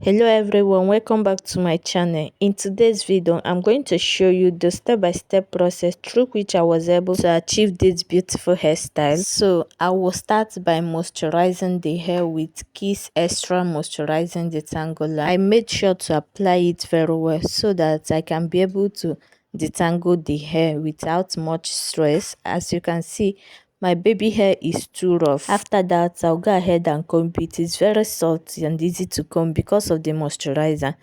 Hello everyone, welcome back to my channel. In today's video I'm going to show you the step-by-step process through which I was able to achieve this beautiful hairstyle. So I will start by moisturizing the hair with Kiss Extra Moisturizing Detangle. I made sure to apply it very well so that I can be able to detangle the hair without much stress. As you can see, my baby hair is too rough. After that, I'll go ahead and comb it. It's very soft and easy to comb because of the moisturizer.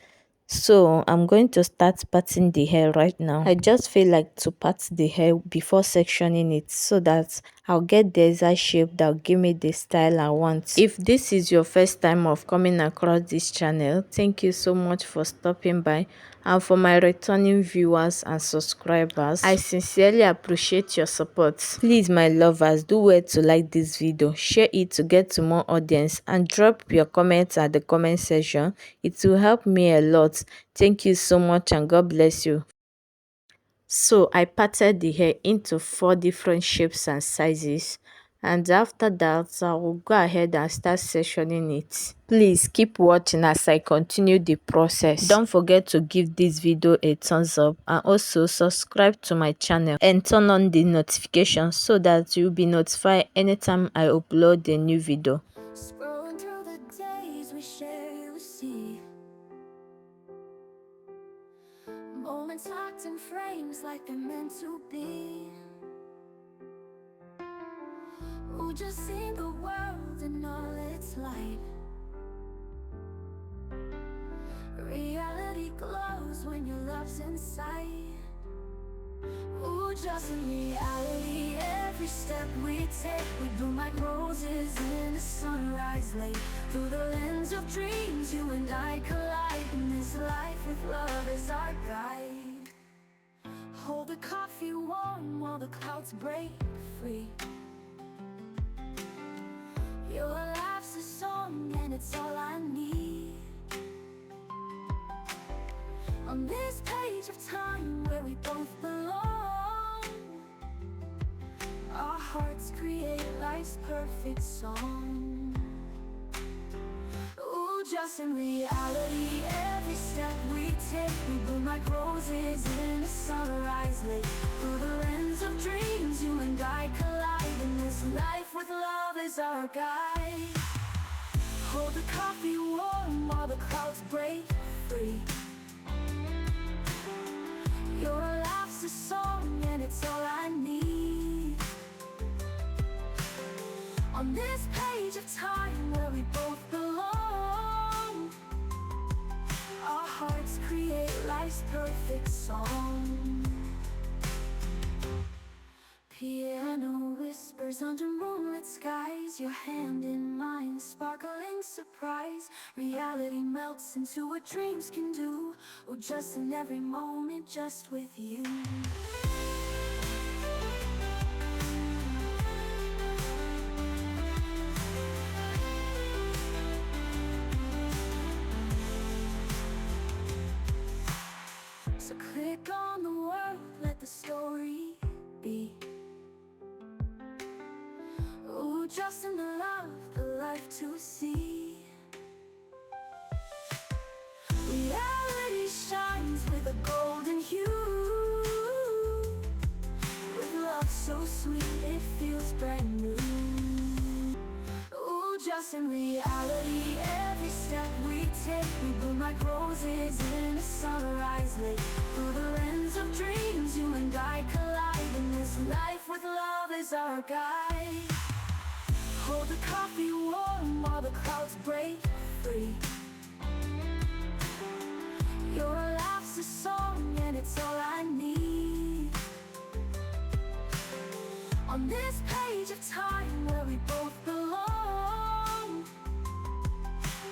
So I'm going to start parting the hair right now. I just feel like to part the hair before sectioning it so that I'll get the exact shape that will give me the style I want. If this is your first time of coming across this channel, thank you so much for stopping by. And for my returning viewers and subscribers, I sincerely appreciate your support. Please, my lovers, do well to like this video, share it to get to more audience, and drop your comments at the comment section. It will help me a lot. Thank you so much and God bless you. So I parted the hair into 4 different shapes and sizes, and after that I will go ahead and start sectioning it. Please keep watching as I continue the process. Don't forget to give this video a thumbs up and also subscribe to my channel and turn on the notifications so that you'll be notified anytime I upload a new video. Scrolling through the days we share, you see moments locked in frames like they're meant to be. Ujussing the world in all its light. Reality glows when your love's inside. Ujussing reality, every step we take, we bloom like roses in the sunrise late. Through the lens of dreams, you and I collide. In this life with love as our guide. Hold the coffee warm while the clouds break free. Your laugh's a song and it's all I need. On this page of time where we both belong, our hearts create life's perfect song. Ujussing reality, every step we take, we bloom like roses in the sunrise late. Through the lens of dreams, you and I collide. In this life with love as our guide. Hold the coffee warm while the clouds break free. Your laugh's a song and it's all I need. On this page of time where we both belong, our hearts create life's perfect song. Piano whispers under moonlit skies, your hand in mine, sparkling surprise. Reality melts into what dreams can do. Oh, just in every moment, just with you. So click on the world, let the story be. Just in the love, the life to see. Reality shines with a golden hue. With love so sweet, it feels brand new. Ujussing reality, every step we take, we bloom like roses in the sunrise late. Through the lens of dreams, you and I collide. In this life with love as our guide. Hold the coffee warm while the clouds break free. Your laugh's a song and it's all I need. On this page of time where we both belong,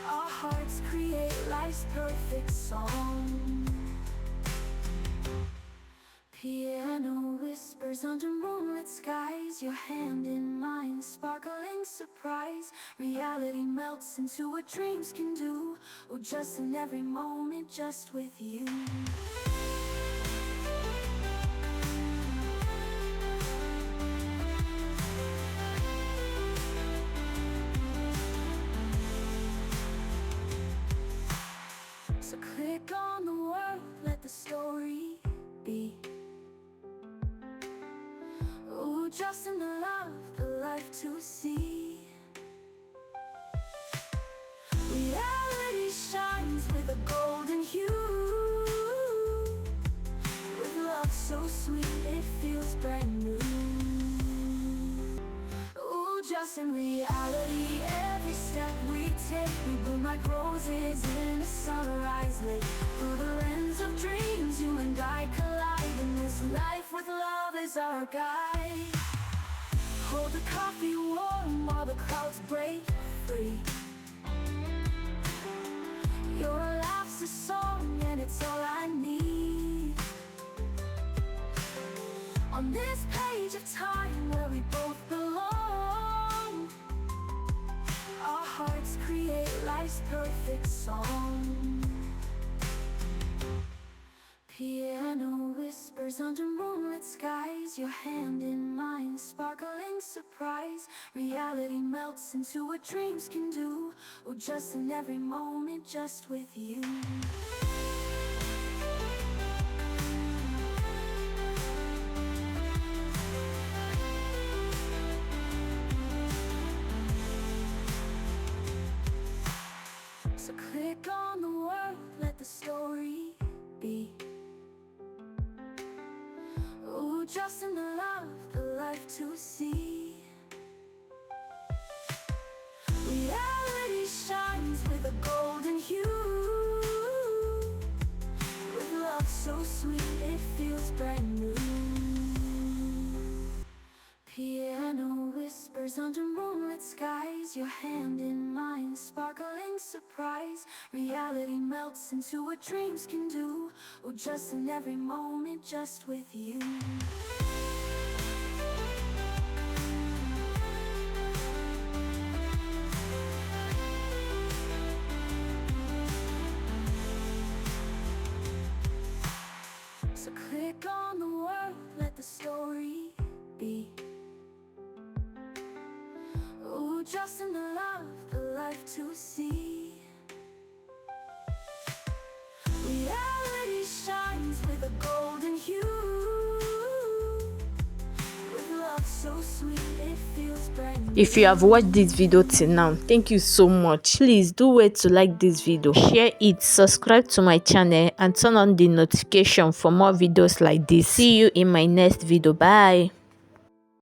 our hearts create life's perfect song. Piano whispers under moonlit skies, your hand in mine, sparkling surprise. Reality melts into what dreams can do. Oh, just in every moment, just with you. Ujussing reality. Every step we take, we bloom like roses in a sunrise lake. Through the lens of dreams, you and I collide in this life with love as our guide. Hold the coffee warm while the clouds break free. Your laugh's a song and it's all I need. On this page of time where we both belong, our hearts create life's perfect song. Piano whispers under moonlit skies, your hand in mine, sparkling surprise. Reality melts into what dreams can do. Oh, just in every moment, just with you. So click on the world, let the story be. Ooh, just in the love, the life to see. Reality shines with a golden hue. With love so sweet, it feels brand new. Piano whispers under moonlit skies, your hand in mine, sparkling surprise. Reality melts into what dreams can do. Oh, just in every moment, just with you. So click on the world, let the story be. Ooh, just in the love, the life to see. Reality shines with a golden hue. With love so sweet, it feels brand new. If you have watched this video till now, thank you so much. Please do wait to like this video, share it, subscribe to my channel and turn on the notification for more videos like this. See you in my next video. Bye.